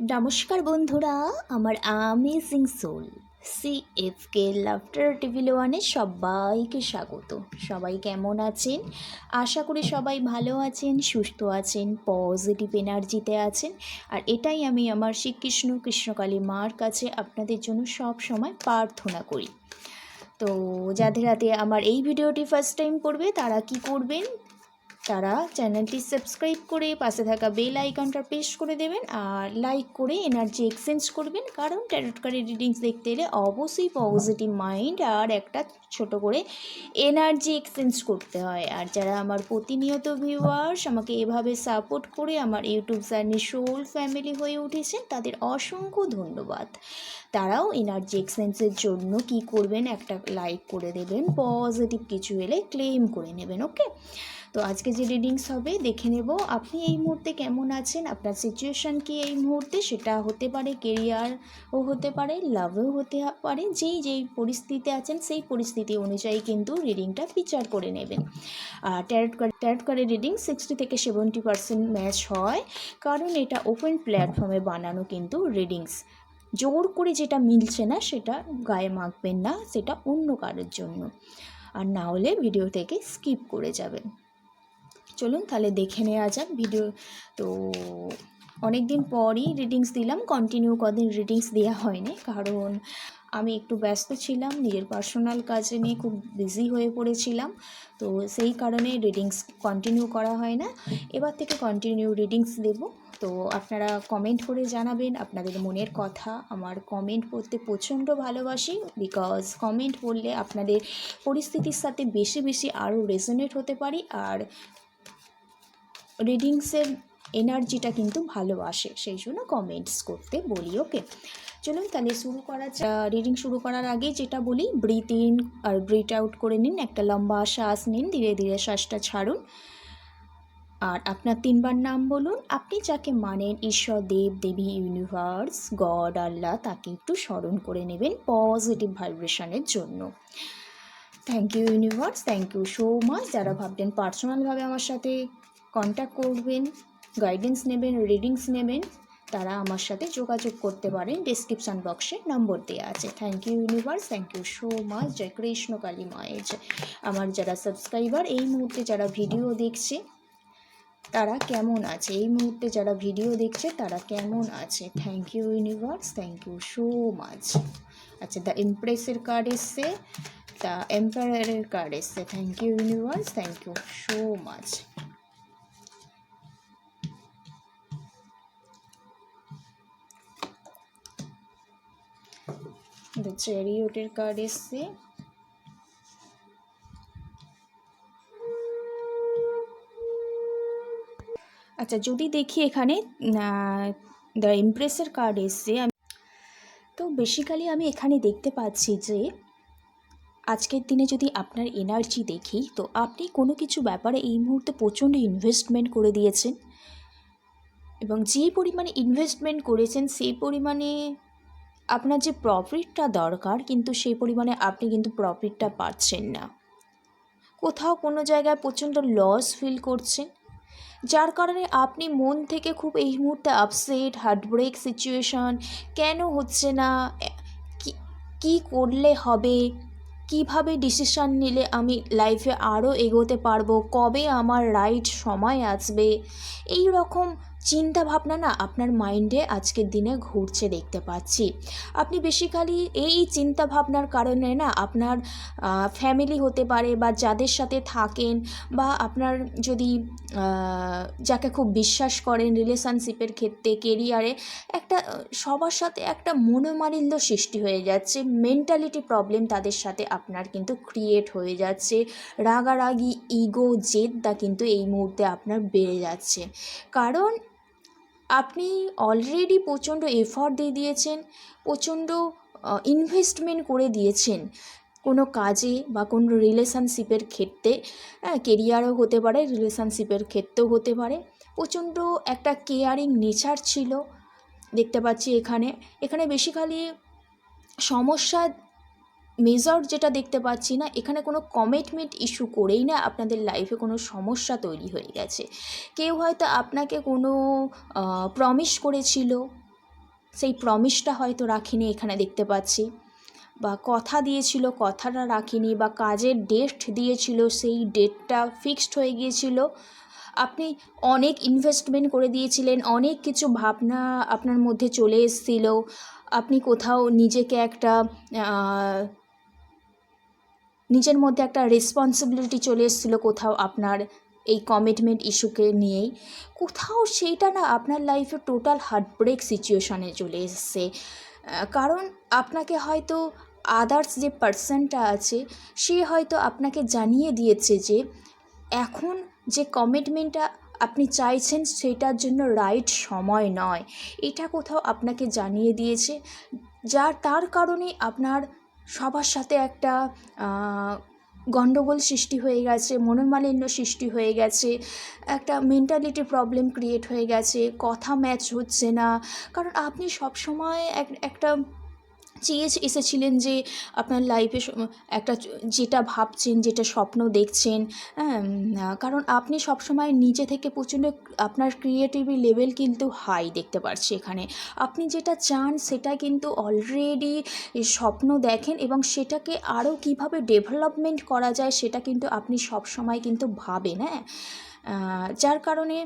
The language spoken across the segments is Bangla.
নমস্কার বন্ধুরা, আমার আমেজিং সোল সিএফকে লাফটার টিভি ওয়ানে সবাইকে স্বাগত। সবাই কেমন আছেন? আশা করি সবাই ভালো আছেন, সুস্থ আছেন, পজিটিভ এনার্জিতে আছেন। আর এটাই আমি আমার শ্রীকৃষ্ণ কৃষ্ণকালী মার কাছে আপনাদের জন্য সব সময় প্রার্থনা করি। তো যাদের হাতে আমার এই ভিডিওটি ফার্স্ট টাইম করবে তারা কি করবেন, তারা চ্যানেলটি সাবস্ক্রাইব করে পাশে থাকা বেল আইকনটা প্রেস করে দেবেন আর লাইক করে এনার্জি এক্সচেঞ্জ করবেন। কারণ ট্যারট কার্ডের রিডিংস দেখতে এলে অবশ্যই পজিটিভ মাইন্ড আর একটা ছোট করে এনার্জি এক্সচেঞ্জ করতে হয়। আর যারা আমার প্রতিনিয়ত ভিউয়ার্স আমাকে এভাবে সাপোর্ট করে আমার ইউটিউব চ্যানেল সোল ফ্যামিলি হয়ে উঠেছেন, তাদের অসংখ্য ধন্যবাদ। তারাও এনার্জি এক্সচেঞ্জের জন্য কি করবেন, একটা লাইক করে দেবেন, পজিটিভ কিছু এলে ক্লেম করে নেবেন। ওকে, তো আজকে যে রিডিংস হবে দেখে নেব আপনি এই মুহূর্তে কেমন আছেন, আপনার সিচুয়েশান কি এই মুহূর্তে। সেটা হতে পারে কেরিয়ারও হতে পারে, লাভও হতে পারে। যেই পরিস্থিতিতে আছেন সেই পরিস্থিতি অনুযায়ী কিন্তু রিডিংটা বিচার করে নেবেন। আর ট্যারট কার্ডের রিডিং 60 থেকে 70% ম্যাচ হয়, কারণ এটা ওপেন প্ল্যাটফর্মে বানানো কিন্তু রিডিংস। জোর করে যেটা মিলছে না সেটা গায়ে মাখবেন না, সেটা অন্য কারোর জন্য। আর না হলে ভিডিও থেকে স্কিপ করে যাবেন। চলুন তাহলে দেখে নেওয়া যাক ভিডিও। তো অনেক দিন পরই রিডিংস দিলাম, কন্টিনিউ কদিন রিডিংস দেওয়া হয়নি, কারণ আমি একটু ব্যস্ত ছিলাম, নিজের পার্সোনাল কাজে নিয়ে খুব বিজি হয়ে পড়েছিলাম। তো সেই কারণে রিডিংস কন্টিনিউ করা হয় না। এবার থেকে কন্টিনিউ রিডিংস দেব। তো আপনারা কমেন্ট করে জানাবেন আপনাদের মনের কথা। আমার কমেন্ট পড়তে প্রচণ্ড ভালোবাসি, বিকজ কমেন্ট পড়লে আপনাদের পরিস্থিতির সাথে বেশি আরও রেজোনেট হতে পারি, আর রিডিংসের এনার্জিটা কিন্তু ভালো আসে, সেই জন্য কমেন্টস করতে বলি। ওকে, চলুন তাহলে শুরু করা। রিডিং শুরু করার আগে যেটা বলি, ব্রিথ ইন আর ব্রিথ আউট করে নিন। একটা লম্বা শ্বাস নিন, ধীরে ধীরে শ্বাসটা ছাড়ুন। আর আপনার 3বার নাম বলুন। আপনি যাকে মানেন, ঈশ্বর, দেব দেবী, ইউনিভার্স, গড, আল্লাহ, তাকে একটু স্মরণ করে নেবেন পজিটিভ ভাইব্রেশনের জন্য। Thank you universe, thank you so much. যারা ভাববেন পার্সোনালভাবে আমার সাথে কন্ট্যাক্ট করবেন, গাইডেন্স নেবেন, রিডিংস নেবেন, তারা আমার সাথে যোগাযোগ করতে পারেন। ডিসক্রিপশান বক্সে নম্বর দেওয়া আছে। Thank you universe, thank you so much. জয় কৃষ্ণ কালী মায়ের জয়। আমার যারা সাবস্ক্রাইবার এই মুহূর্তে যারা ভিডিও দেখছে তারা কেমন আছে, এই মুহূর্তে যারা ভিডিও দেখছে তারা কেমন আছে। Thank you universe, thank you so much. আচ্ছা, দ্য ইমপ্রেসের কার্ড এসছে, দ্য এম্পায়ারের কার্ড এসছে। Thank you universe, thank you so much. The চ্যারিয়টের কার্ড এসছে, আচ্ছা যদি দেখি এখানে দ্য ইমপ্রেসের কার্ড এসছে, তো বেসিক্যালি আমি এখানে দেখতে পাচ্ছি যে আজকের দিনে যদি আপনার এনার্জি দেখি, তো আপনি কোনো কিছু ব্যাপারে এই মুহূর্তে প্রচণ্ড ইনভেস্টমেন্ট করে দিয়েছেন, এবং যে পরিমাণে ইনভেস্টমেন্ট করেছেন সেই পরিমাণে আপনার যে প্রফিটটা দরকার, কিন্তু সেই পরিমাণে আপনি কিন্তু প্রফিটটা পাচ্ছেন না। কোথাও কোনো জায়গায় প্রচণ্ড লস ফিল করছেন, যার কারণে আপনি মন থেকে খুব এই মুহূর্তে আপসেট, হার্টব্রেক সিচুয়েশন। কেন হচ্ছে না, কি করলে হবে, কিভাবে ডিসিশান নিলে আমি লাইফে আরও এগোতে পারবো, কবে আমার রাইট সময় আসবে, এই রকম চিন্তা ভাবনা না আপনার মাইন্ডে আজকের দিনে ঘুরছে দেখতে পাচ্ছি। আপনি বেসিক্যালি এই চিন্তা ভাবনার কারণে না আপনার ফ্যামিলি হতে পারে, বা যাদের সাথে থাকেন, বা আপনার যদি যাকে খুব বিশ্বাস করেন রিলেশনশিপের ক্ষেত্রে, কেরিয়ারে, একটা সবার সাথে একটা মনোমালিন্য সৃষ্টি হয়ে যাচ্ছে। মেন্টালিটি প্রবলেম তাদের সাথে আপনার কিন্তু ক্রিয়েট হয়ে যাচ্ছে। রাগারাগি, ইগো, জেদটা কিন্তু এই মুহূর্তে আপনার বেড়ে যাচ্ছে, কারণ আপনি অলরেডি প্রচণ্ড এফর্ট দিয়ে দিয়েছেন, প্রচণ্ড ইনভেস্টমেন্ট করে দিয়েছেন কোনো কাজে বা কোনো রিলেশনশিপের ক্ষেত্রে। কেরিয়ারও হতে পারে, রিলেশনশিপের ক্ষেত্রেও হতে পারে। প্রচণ্ড একটা কেয়ারিং নেচার ছিল দেখতে পাচ্ছি এখানে বেসিক্যালি সমস্যা মেজর যেটা দেখতে পাচ্ছি না, এখানে কোনো কমিটমেন্ট ইস্যু করেই না আপনাদের লাইফে কোনো সমস্যা তৈরি হয়ে গেছে। কেউ হয়তো আপনাকে কোনো প্রমিস করেছিল, সেই প্রমিসটা হয়তো রাখিনি এখানে দেখতে পাচ্ছি, বা কথা দিয়েছিল কথাটা রাখিনি, বা কাজের ডেট দিয়েছিল সেই ডেটটা ফিক্সড হয়ে গিয়েছিল। আপনি অনেক ইনভেস্টমেন্ট করে দিয়েছিলেন, অনেক কিছু ভাবনা আপনার মধ্যে চলে এসেছিল, আপনি কোথাও নিজেকে একটা নিজের মধ্যে একটা রেসপন্সিবিলিটি চলে এসেছিলো কোথাও আপনার এই কমিটমেন্ট ইস্যুকে নিয়েই, কোথাও সেইটা না আপনার লাইফে টোটাল হার্টব্রেক সিচুয়েশানে চলে এসছে। কারণ আপনাকে হয়তো আদার্স যে পার্সনটা আছে সে হয়তো আপনাকে জানিয়ে দিয়েছে যে এখন যে কমিটমেন্টটা আপনি চাইছেন সেটার জন্য রাইট সময় নয়, এটা কোথাও আপনাকে জানিয়ে দিয়েছে, তার কারণে আপনার সবার সাথে একটা গণ্ডগোল সৃষ্টি হয়ে গেছে, মনোমালিন্য সৃষ্টি হয়ে গেছে, একটা মেন্টালিটি প্রবলেম ক্রিয়েট হয়ে গেছে, কথা ম্যাচ হচ্ছে না। কারণ আপনি সবসময় একটা চেয়ে এসেছিলেন যে আপনার লাইফে একটা যেটা ভাবছেন, যেটা স্বপ্ন দেখছেন, কারণ আপনি সবসময় নিজে থেকে প্রচণ্ড আপনার ক্রিয়েটিভ লেভেল কিন্তু হাই দেখতে পাচ্ছি এখানে। আপনি যেটা চান সেটা কিন্তু অলরেডি স্বপ্ন দেখেন, এবং সেটাকে আরও কিভাবে ডেভেলপমেন্ট করা যায় সেটা কিন্তু আপনি সবসময় কিন্তু ভাবেন। যার কারণে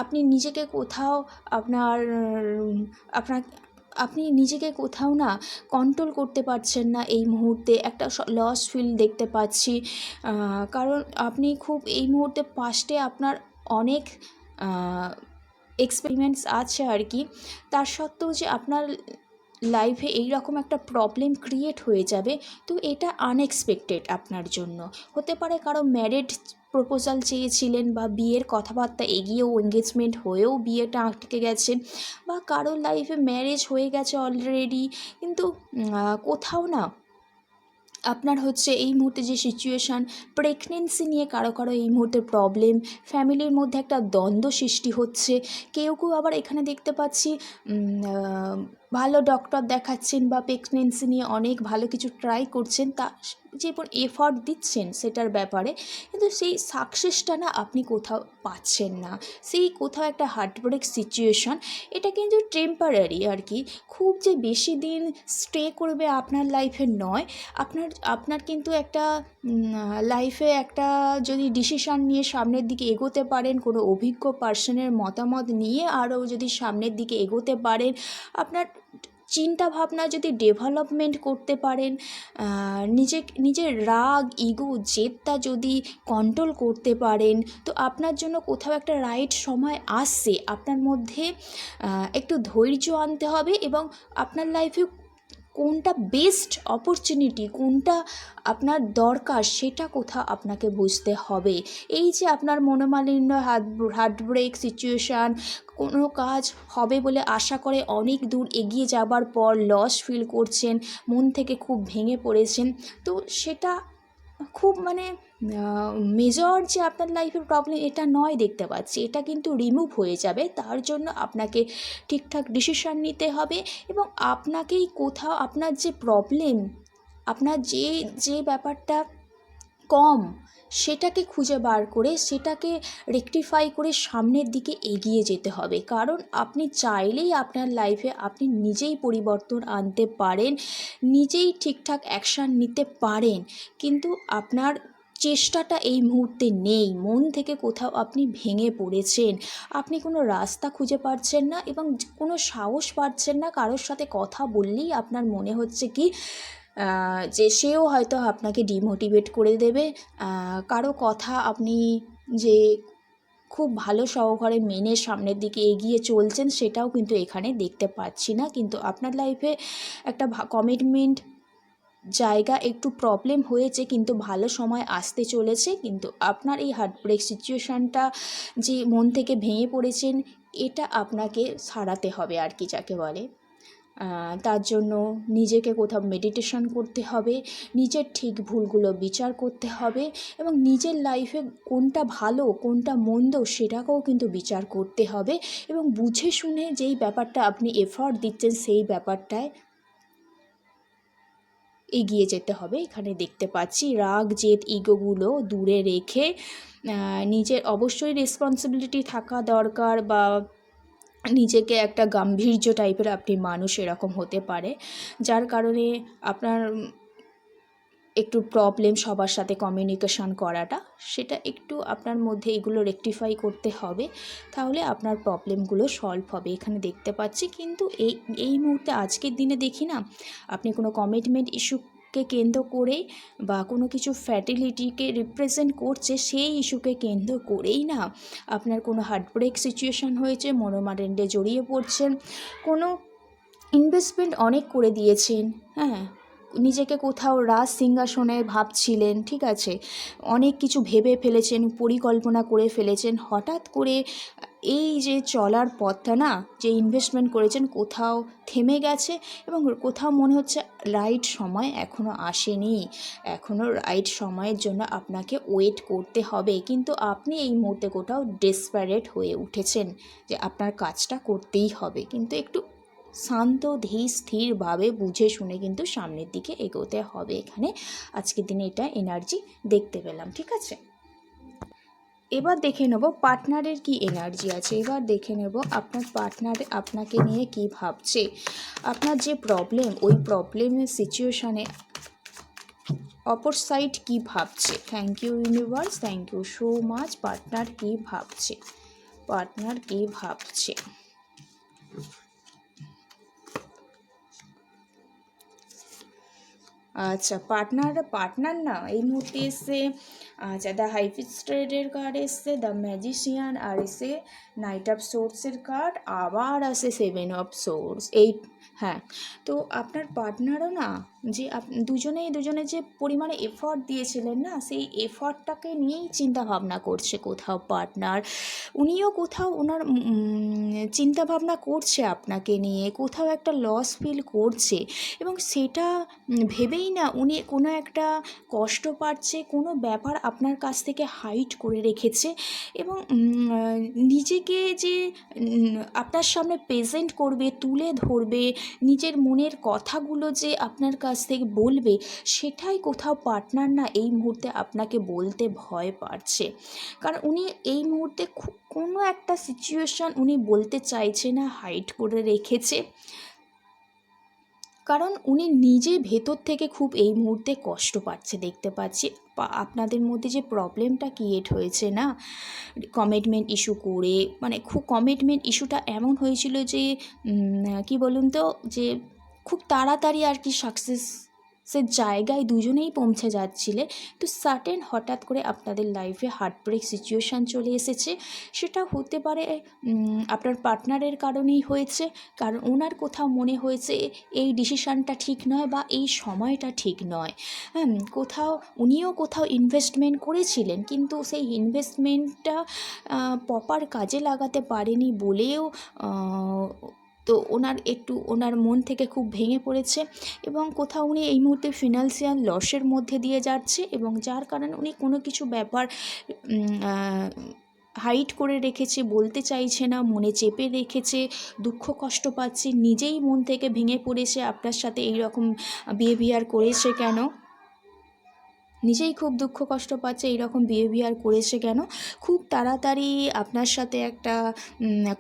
আপনি নিজেকে কোথাও আপনার আপনি নিজেকে কোথাও না কন্ট্রোল করতে পারছেন না এই মুহূর্তে, একটা লস ফিল দেখতে পাচ্ছি। কারণ আপনি খুব এই মুহূর্তে পাস্টে আপনার অনেক এক্সপেরিমেন্টস আছে আর কি, তার সত্ত্বেও যে আপনার লাইফে এই রকম একটা প্রবলেম ক্রিয়েট হয়ে যাবে, তো এটা আনএক্সপেক্টেড আপনার জন্য হতে পারে। কারো ম্যারেড প্রপোজাল চেয়েছিলেন, বা বিয়ের কথাবার্তা এগিয়েও এঙ্গেজমেন্ট হয়েও বিয়েটা আটকে গেছে, বা কারো লাইফে ম্যারেজ হয়ে গেছে অলরেডি, কিন্তু কোথাও না আপনার হচ্ছে এই মুহূর্তে যে সিচুয়েশান, প্রেগনেন্সি নিয়ে কারো কারো এই মুহূর্তে প্রবলেম, ফ্যামিলির মধ্যে একটা দ্বন্দ্ব সৃষ্টি হচ্ছে। কেউ কেউ আবার এখানে দেখতে পাচ্ছি ভালো ডক্টর দেখাচ্ছেন, বা প্রেগনেন্সি নিয়ে অনেক ভালো কিছু ট্রাই করছেন, তা যে এফর্ট দিচ্ছেন সেটার ব্যাপারে, কিন্তু সেই সাকসেসটা না আপনি কোথাও পাচ্ছেন না, সেই কোথাও একটা হার্টব্রেক সিচুয়েশান। এটা কিন্তু টেম্পারারি আর কি, খুব যে বেশি দিন স্টে করবে আপনার লাইফে নয়। আপনার কিন্তু একটা লাইফে একটা যদি ডিসিশান নিয়ে সামনের দিকে এগোতে পারেন, কোনো অভিজ্ঞ পার্সনের মতামত নিয়ে আরও যদি সামনের দিকে এগোতে পারেন, আপনার চিন্তা ভাবনা যদি ডেভেলপমেন্ট করতে পারেন, নিজের রাগ ইগো জেদটা যদি কন্ট্রোল করতে পারেন, তো আপনার জন্য কোথাও একটা রাইট সময় আসছে। আপনার মধ্যে একটু ধৈর্য আনতে হবে, এবং আপনার লাইফে কোনটা বেস্ট অপরচুনিটি, কোনটা আপনার দরকার সেটা কোথাও আপনাকে বুঝতে হবে। এই যে আপনার মনোমালিন্য, হার্টব্রেক সিচুয়েশান, কোনো কাজ হবে বলে আশা করে অনেক দূর এগিয়ে যাবার পর লস ফিল করছেন, মন থেকে খুব ভেঙে পড়েছেন, তো সেটা খুব মেজর যে আপনার লাইফের প্রবলেম এটা নয় দেখতে পাচ্ছি, এটা কিন্তু রিমুভ হয়ে যাবে। তার জন্য আপনাকে ঠিকঠাক ডিসিশান নিতে হবে, এবং আপনাকেই কোথাও আপনার যে প্রবলেম, আপনার যে ব্যাপারটা কম সেটাকে খুঁজে বার করে সেটাকে রেকটিফাই করে সামনের দিকে এগিয়ে যেতে হবে। কারণ আপনি চাইলেই আপনার লাইফে আপনি নিজেই পরিবর্তন আনতে পারেন, নিজেই ঠিকঠাক অ্যাকশান নিতে পারেন, কিন্তু আপনার চেষ্টাটা এই মুহূর্তে নেই। মন থেকে কোথাও আপনি ভেঙে পড়েছেন, আপনি কোনো রাস্তা খুঁজে পাচ্ছেন না, এবং কোনো সাহস পাচ্ছেন না। কারোর সাথে কথা বললেই আপনার মনে হচ্ছে কি যে সেও হয়তো আপনাকে ডিমোটিভেট করে দেবে। কারো কথা আপনি যে খুব ভালো সহকারে মেনে সামনের দিকে এগিয়ে চলছেন সেটাও কিন্তু এখানে দেখতে পাচ্ছি না। কিন্তু আপনার লাইফে একটা কমিটমেন্ট জায়গা একটু প্রবলেম হয়েছে, কিন্তু ভালো সময় আসতে চলেছে। কিন্তু আপনার এই হার্টব্রেক সিচুয়েশানটা যে মন থেকে ভেঙে পড়েছেন, এটা আপনাকে সারাতে হবে আর কি যাকে বলে। তার জন্য নিজেকে কোথাও মেডিটেশন করতে হবে, নিজের ঠিক ভুলগুলো বিচার করতে হবে, এবং নিজের লাইফে কোনটা ভালো কোনটা মন্দ সেটাকেও কিন্তু বিচার করতে হবে, এবং বুঝে শুনে যেই ব্যাপারটা আপনি এফর্ট দিচ্ছেন সেই ব্যাপারটায় এগিয়ে যেতে হবে। এখানে দেখতে পাচ্ছি রাগ জেদ ইগোগুলো দূরে রেখে নিজের অবশ্যই রেসপন্সিবিলিটি থাকা দরকার, বা নিজেকে একটা গাম্ভীর্য টাইপের আপনি মানুষ এরকম হতে পারে, যার কারণে আপনার একটু প্রবলেম সবার সাথে কমিউনিকেশন করাটা, সেটা একটু আপনার মধ্যে এগুলো রেকটিফাই করতে হবে, তাহলে আপনার প্রবলেমগুলো সলভ হবে এখানে দেখতে পাচ্ছি। কিন্তু এই মুহূর্তে আজকের দিনে দেখি না, আপনি কোনো কমিটমেন্ট ইস্যুকে কেন্দ্র করেই বা কোনো কিছু ফ্যাটিলিটিকে রিপ্রেজেন্ট করছে সেই ইস্যুকে কেন্দ্র করেই না আপনার কোনো হার্টব্রেক সিচুয়েশান হয়েছে, মনোমালিন্যে জড়িয়ে পড়ছেন, কোনো ইনভেস্টমেন্ট অনেক করে দিয়েছেন, হ্যাঁ, নিজেকে কোথাও রাজ সিংহাসনে ভাবছিলেন, ঠিক আছে, অনেক কিছু ভেবে ফেলেছেন, পরিকল্পনা করে ফেলেছেন, হঠাৎ করে এই যে চলার পথটা না, যে ইনভেস্টমেন্ট করেছেন কোথাও থেমে গেছে এবং কোথাও মনে হচ্ছে রাইট সময় এখনও আসেনি, এখনও রাইট সময়ের জন্য আপনাকে ওয়েট করতে হবে। কিন্তু আপনি এই মুহূর্তে কোথাও ডেসপারেট হয়ে উঠেছেন যে আপনার কাজটা করতেই হবে, কিন্তু একটু শান্ত ধীর স্থিরভাবে বুঝে শুনে কিন্তু সামনের দিকে এগোতে হবে। এখানে আজকের দিনে এটা এনার্জি দেখতে পেলাম, ঠিক আছে। এবার দেখে নেব পার্টনারের কি এনার্জি আছে। এবার দেখে নেব আপনার পার্টনার আপনাকে নিয়ে কি ভাবছে, আপনার যে প্রবলেম, ওই প্রবলেমের সিচুয়েশানে অপর সাইড কী ভাবছে। Thank you universe, thank you so much. Partner কী ভাবছে, পার্টনার কী ভাবছে। আচ্ছা, পার্টনার না এই মুহূর্তে এসছে, আচ্ছা দ্য হাইফিস্টেডের কার্ড এসছে, দ্য ম্যাজিশিয়ান, আর এসে নাইট অফ সোর্সের কার্ড, আবার আসে সেভেন অফ সোর্স। এই হ্যাঁ, তো আপনার পার্টনারও না যে দুজনে যে পরিমাণে এফর্ট দিয়েছিলেন না, সেই এফর্টটাকে নিয়েই চিন্তা ভাবনা করছে কোথাও পার্টনার। উনিও কোথাও ওনার চিন্তা ভাবনা করছে আপনাকে নিয়ে, কোথাও একটা লস ফিল করছে এবং সেটা ভেবেই না উনি কোনো একটা কষ্ট পাচ্ছে, কোনো ব্যাপার আপনার কাছ থেকে হাইড করে রেখেছে এবং নিজেকে যে আপনার সামনে প্রেজেন্ট করবে, তুলে ধরবে, নিজের মনের কথাগুলো যে আপনার কাছ থেকে বলবে, সেটাই কোথাও পার্টনার না এই মুহূর্তে আপনাকে বলতে ভয় পাচ্ছে। কারণ উনি এই মুহূর্তে কোনো একটা সিচুয়েশান উনি বলতে চাইছে না, হাইড করে রেখেছে, কারণ উনি নিজে ভেতর থেকে খুব এই মুহূর্তে কষ্ট পাচ্ছে দেখতে পাচ্ছি। আপনাদের মধ্যে যে প্রবলেমটা ক্রিয়েট হয়েছে না কমিটমেন্ট ইস্যু করে, মানে খুব কমিটমেন্ট ইস্যুটা এমন হয়েছিল যে কি বলুন তো, যে খুব তাড়াতাড়ি আর কি সাকসেসের জায়গায় দুজনেই পৌঁছে যাচ্ছিলে, তো সার্টেন হঠাৎ করে আপনাদের লাইফে হার্টব্রেক সিচুয়েশান চলে এসেছে। সেটা হতে পারে আপনার পার্টনারের কারণেই হয়েছে, কারণ ওনার কোথাও মনে হয়েছে এই ডিসিশানটা ঠিক নয় বা এই সময়টা ঠিক নয়। উনিও কোথাও ইনভেস্টমেন্ট করেছিলেন, কিন্তু সেই ইনভেস্টমেন্টটা প্রপার কাজে লাগাতে পারেনি বলেও তো ওনার মন থেকে খুব ভেঙে পড়েছে এবং কোথাও উনি এই মুহূর্তে ফিনান্সিয়াল লসের মধ্যে দিয়ে যাচ্ছে এবং যার কারণে উনি কোনো কিছু ব্যাপার হাইড করে রেখেছে, বলতে চাইছে না, মনে চেপে রেখেছে, দুঃখ কষ্ট পাচ্ছে, নিজেই মন থেকে ভেঙে পড়েছে আপনার সাথে এই রকম বিহেভিয়ার করেছে কেন, নিজেই খুব দুঃখ কষ্ট পাচ্ছে এইরকম বিহেভিয়ার করেছে কেন। খুব তাড়াতাড়ি আপনার সাথে একটা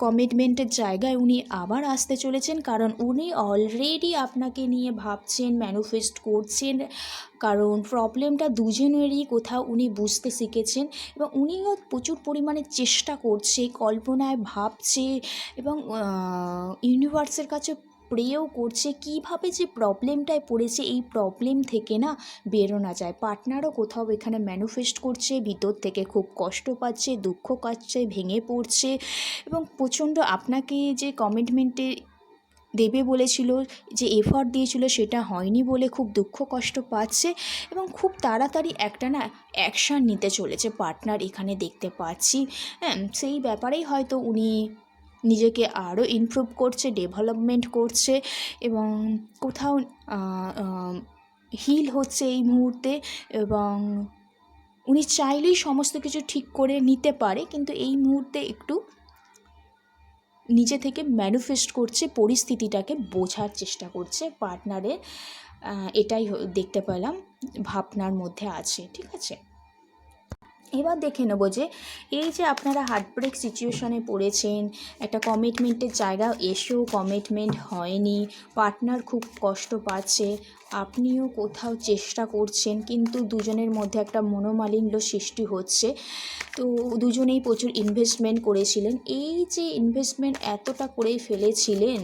কমিটমেন্টের জায়গায় উনি আবার আসতে চলেছেন, কারণ উনি অলরেডি আপনাকে নিয়ে ভাবছেন, ম্যানিফেস্ট করছেন, কারণ প্রবলেমটা দুজনেরই কোথাও উনি বুঝতে শিখেছেন এবং উনিও প্রচুর পরিমাণে চেষ্টা করছে, কল্পনায় ভাবছে এবং ইউনিভার্সের কাছে প্রেও করছে কীভাবে যে প্রবলেমটায় পড়েছে এই প্রবলেম থেকে না বেরোনো যায়। পার্টনারও কোথাও এখানে ম্যানিফেস্ট করছে, ভিতর থেকে খুব কষ্ট পাচ্ছে, দুঃখ পাচ্ছে, ভেঙে পড়ছে এবং প্রচণ্ড আপনাকে যে কমিটমেন্টে দেবে বলেছিল, যে এফর্ট দিয়েছিল সেটা হয়নি বলে খুব দুঃখ কষ্ট পাচ্ছে এবং খুব তাড়াতাড়ি একটা না অ্যাকশান নিতে চলেছে পার্টনার এখানে দেখতে পাচ্ছি। হ্যাঁ, সেই ব্যাপারেই হয়তো উনি নিজেকে আরও ইমপ্রুভ করছে, ডেভেলপমেন্ট করছে এবং কোথাও হিল হচ্ছে এই মুহূর্তে এবং উনি চাইলেই সমস্ত কিছু ঠিক করে নিতে পারে, কিন্তু এই মুহূর্তে একটু নিজে থেকে ম্যানিফেস্ট করছে, পরিস্থিতিটাকে বোঝার চেষ্টা করছে পার্টনারের, এটাই দেখতে পেলাম ভাবনার মধ্যে আছে, ঠিক আছে। এবার দেখে নেবো যে এই যে আপনারা হার্টব্রেক সিচুয়েশনে পড়েছেন, একটা কমিটমেন্টের জায়গা এসেও কমিটমেন্ট হয়নি, পার্টনার খুব কষ্ট পাচ্ছে, আপনিও কোথাও চেষ্টা করছেন কিন্তু দুজনের মধ্যে একটা মনোমালিন্য সৃষ্টি হচ্ছে। তো দুজনেই প্রচুর ইনভেস্টমেন্ট করেছিলেন, এই যে ইনভেস্টমেন্ট এতটা করে ফেলেছিলেন,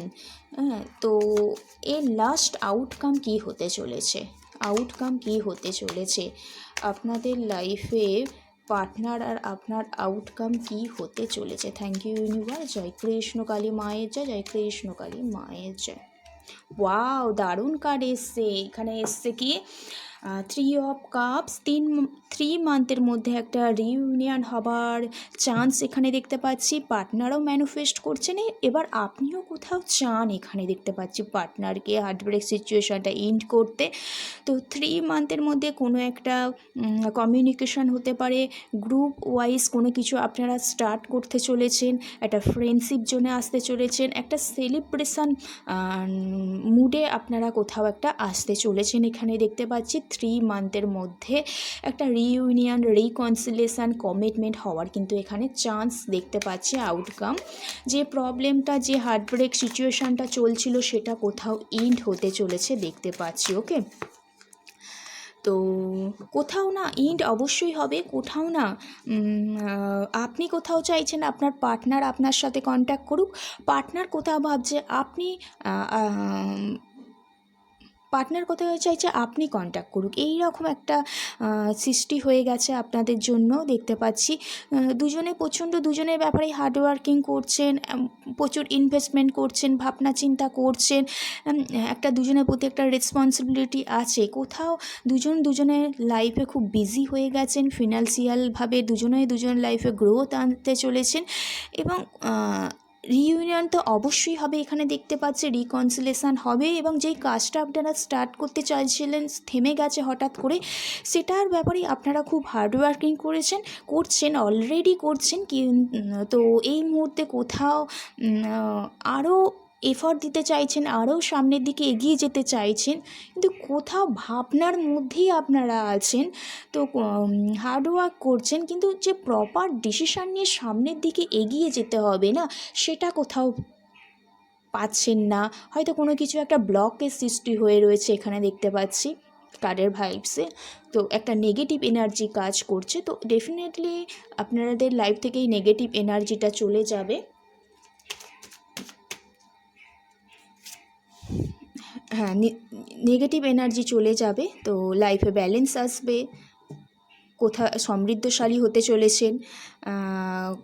হ্যাঁ, তো এর লাস্ট আউটকাম কী হতে চলেছে, আউটকাম কী হতে চলেছে আপনাদের লাইফে পার্টনার আর আপনার আউটকাম কি হতে চলেছে। Thank you universe. জয় কৃষ্ণ কালী মায়ের জয়, জয় কৃষ্ণ কালী মায়ের জয়। ওয়াও, দারুণ কার্ড এসছে। এখানে এসছে কি 3 অফ কাপস, 3 মান্থের মধ্যে একটা রিইউনিয়ন হবার চান্স এখানে দেখতে পাচ্ছি। পার্টনারও ম্যানিফেস্ট করছেন, এবার আপনিও কোথাও চান এখানে দেখতে পাচ্ছি পার্টনারকে হার্টব্রেক সিচুয়েশনটা এন্ড করতে। তো 3 মান্থের মধ্যে কোনো একটা কমিউনিকেশন হতে পারে, গ্রুপ ওয়াইজ কোনো কিছু আপনারা স্টার্ট করতে চলেছেন, একটা ফ্রেন্ডশিপ জোনে আসতে চলেছেন, একটা সেলিব্রেশন মুডে আপনারা কোথাও একটা আসতে চলেছেন এখানে দেখতে পাচ্ছি। 3 মান্থের মধ্যে একটা রিইউনিয়ন, রিকনসিলেশন, কমিটমেন্ট হওয়ার কিন্তু এখানে চান্স দেখতে পাচ্ছি। আউটকাম, যে প্রবলেমটা, যে হার্টব্রেক সিচুয়েশানটা চলছিল সেটা কোথাও এন্ড হতে চলেছে দেখতে পাচ্ছি। ওকে, তো কোথাও না এন্ড অবশ্যই হবে, কোথাও না আপনি কোথাও চাইছেন আপনার পার্টনার আপনার সাথে কন্ট্যাক্ট করুক, পার্টনার কোথাও ভাবছে আপনি পার্টনার কোথাও চাইছে আপনি কন্ট্যাক্ট করুক, এই রকম একটা সৃষ্টি হয়ে গেছে আপনাদের জন্য দেখতে পাচ্ছি। দুজনে প্রচণ্ড দুজনের ব্যাপারেই হার্ডওয়ার্কিং করছেন, প্রচুর ইনভেস্টমেন্ট করছেন, ভাবনা চিন্তা করছেন, একটা দুজনের প্রতি একটা রেসপন্সিবিলিটি আছে, কোথাও দুজনের লাইফে খুব বিজি হয়ে গেছেন, ফিনান্সিয়ালভাবে দুজন লাইফে গ্রোথ আনতে চলেছেন এবং রিইউনিয়ন তো অবশ্যই হবে এখানে দেখতে পাচ্ছি, রিকনসিলেশন হবে এবং যেই কাজটা আপনারা স্টার্ট করতে চাইছিলেন থেমে গেছে হঠাৎ করে, সেটার ব্যাপারে আপনারা খুব হার্ডওয়ার্কিং করছেন অলরেডি করছেন তো এই মুহূর্তে কোথাও আরও এফর্ট দিতে চাইছেন, আরও সামনের দিকে এগিয়ে যেতে চাইছেন, কিন্তু কোথাও ভাবনার মধ্যেই আপনারা আছেন। তো হার্ডওয়ার্ক করছেন কিন্তু যে প্রপার ডিসিশান নিয়ে সামনের দিকে এগিয়ে যেতে হবে না, সেটা কোথাও পাচ্ছেন না, হয়তো কোনো কিছু একটা ব্লকের সৃষ্টি হয়ে রয়েছে এখানে দেখতে পাচ্ছি কার্ডের ভাইবসে। তো একটা নেগেটিভ এনার্জি কাজ করছে, তো ডেফিনেটলি আপনাদের লাইফ থেকে এই নেগেটিভ এনার্জিটা চলে যাবে। হ্যাঁ, নেগেটিভ এনার্জি চলে যাবে, তো লাইফে ব্যালেন্স আসবে, কোথাও সমৃদ্ধশালী হতে চলেছেন,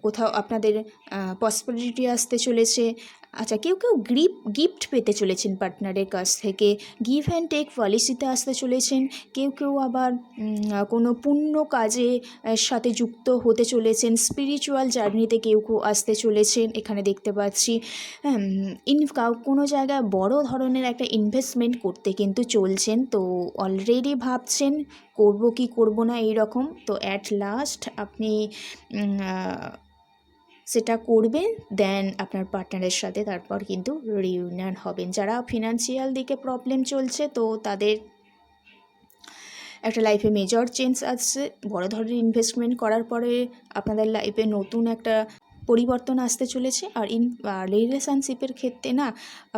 কোথাও আপনাদের প্রসপারিটি আসতে চলেছে। আচ্ছা, কেউ গিফট পেতে চলেছেন পার্টনারের কাছ থেকে, গিভ অ্যান্ড টেক পলিসিতে আসতে চলেছেন, কেউ আবার কোনো পুণ্য কাজে সাথে যুক্ত হতে চলেছেন, স্পিরিচুয়াল জার্নিতে কেউ আসতে চলেছেন এখানে দেখতে পাচ্ছি। কোনো জায়গায় বড় ধরনের একটা ইনভেস্টমেন্ট করতে কিন্তু চলছেন, তো অলরেডি ভাবছেন করব কি করব না এইরকম, তো অ্যাট লাস্ট আপনি সেটা করবেন, দেন আপনার পার্টনারের সাথে তারপর কিন্তু রিইউনিয়ন হবেন। যারা ফিনান্সিয়াল দিকে প্রবলেম চলছে, তো তাদের একটা লাইফে মেজর চেঞ্জ আসছে, বড় ধরনের ইনভেস্টমেন্ট করার পরে আপনাদের লাইফে নতুন একটা পরিবর্তন আসতে চলেছে। আর রিলেশনশিপের ক্ষেত্রে না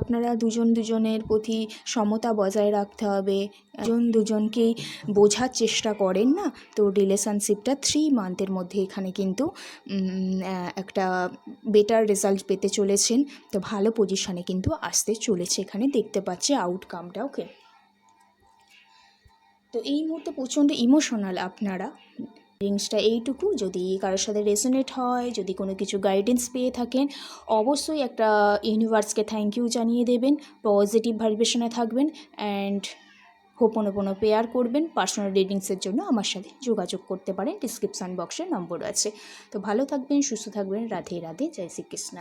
আপনারা দুজনের প্রতি সমতা বজায় রাখতে হবে, দুজনকেই বোঝার চেষ্টা করেন না, তো রিলেশনশিপটা 3 মান্থের মধ্যে এখানে কিন্তু একটা বেটার রেজাল্ট পেতে চলেছেন, তো ভালো পজিশানে কিন্তু আসতে চলেছে এখানে দেখতে পাচ্ছি আউটকামটা। ওকে, তো এই মুহূর্তে প্রচণ্ড ইমোশনাল আপনারা। রিডিংসটা এইটুকু, যদি কারোর সাথে রেজোনেট হয়, যদি কোনো কিছু গাইডেন্স পেয়ে থাকেন, অবশ্যই একটা ইউনিভার্সকে থ্যাংক ইউ জানিয়ে দেবেন, পজিটিভ ভাইব্রেশনে থাকবেন অ্যান্ড হোপোনোপোনো পেয়ার করবেন। পার্সোনাল রিডিংসের জন্য আমার সাথে যোগাযোগ করতে পারেন, ডিসক্রিপশান বক্সে নম্বর আছে। তো ভালো থাকবেন, সুস্থ থাকবেন, রাধে রাধে, জয় শ্রীকৃষ্ণ।